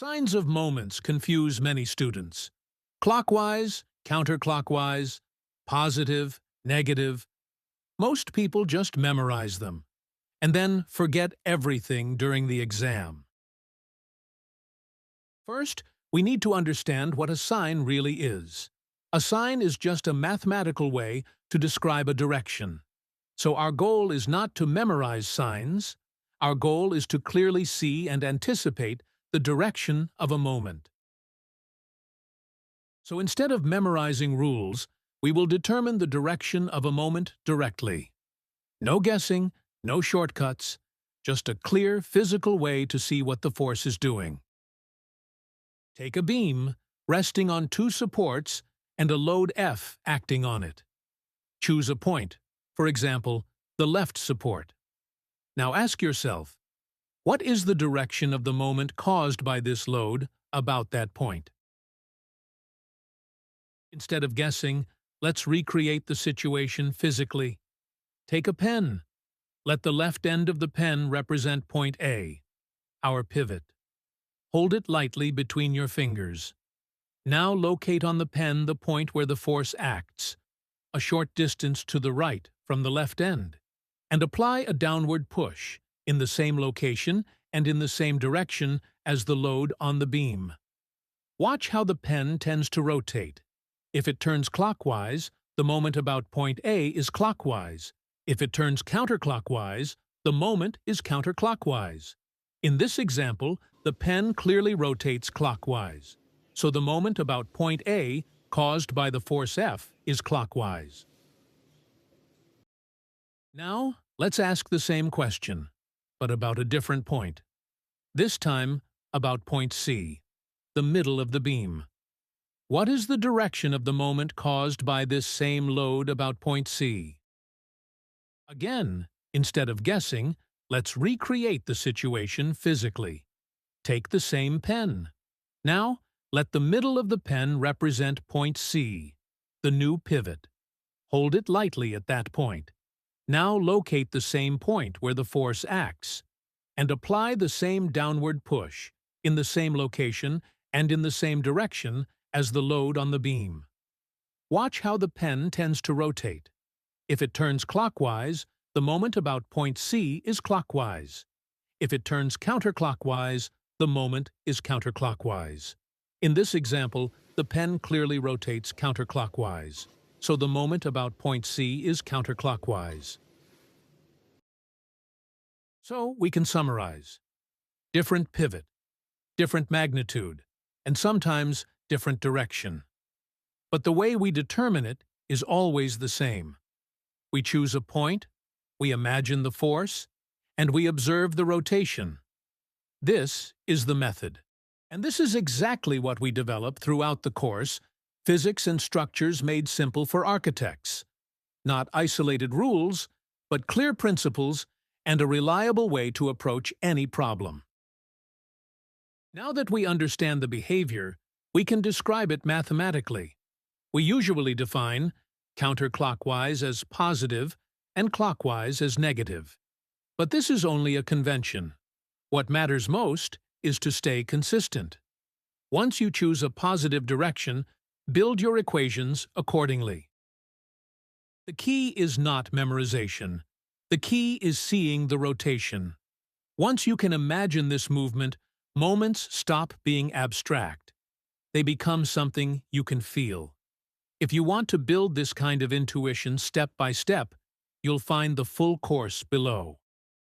Signs of moments confuse many students. Clockwise, counterclockwise, positive, negative. Most people just memorize them and then forget everything during the exam. First, we need to understand what a sign really is. A sign is just a mathematical way to describe a direction. So our goal is not to memorize signs. Our goal is to clearly see and anticipate the direction of a moment. So instead of memorizing rules, we will determine the direction of a moment directly. No guessing, no shortcuts, just a clear physical way to see what the force is doing. Take a beam resting on two supports and a load F acting on it. Choose a point, for example, the left support. Now ask yourself, what is the direction of the moment caused by this load about that point? Instead of guessing, let's recreate the situation physically. Take a pen. Let the left end of the pen represent point A, our pivot. Hold it lightly between your fingers. Now locate on the pen the point where the force acts, a short distance to the right from the left end, and apply a downward push in the same location and in the same direction as the load on the beam. Watch how the pen tends to rotate. If it turns clockwise, the moment about point A is clockwise. If it turns counterclockwise, the moment is counterclockwise. In this example, the pen clearly rotates clockwise, so the moment about point A, caused by the force F, is clockwise. Now, let's ask the same question, but about a different point. This time, about point C, the middle of the beam. What is the direction of the moment caused by this same load about point C? Again, instead of guessing, let's recreate the situation physically. Take the same pen. Now, let the middle of the pen represent point C, the new pivot. Hold it lightly at that point. Now locate the same point where the force acts, and apply the same downward push, in the same location and in the same direction as the load on the beam. Watch how the pen tends to rotate. If it turns clockwise, the moment about point C is clockwise. If it turns counterclockwise, the moment is counterclockwise. In this example, the pen clearly rotates counterclockwise, so the moment about point C is counterclockwise. So we can summarize. Different pivot, different magnitude, and sometimes different direction. But the way we determine it is always the same. We choose a point, we imagine the force, and we observe the rotation. This is the method. And this is exactly what we develop throughout the course, Physics and Structures Made Simple for Architects. Not isolated rules, but clear principles and a reliable way to approach any problem. Now that we understand the behavior, we can describe it mathematically. We usually define counterclockwise as positive and clockwise as negative. But this is only a convention. What matters most is to stay consistent. Once you choose a positive direction, build your equations accordingly. The key is not memorization. The key is seeing the rotation. Once you can imagine this movement, moments stop being abstract. They become something you can feel. If you want to build this kind of intuition step by step, you'll find the full course below.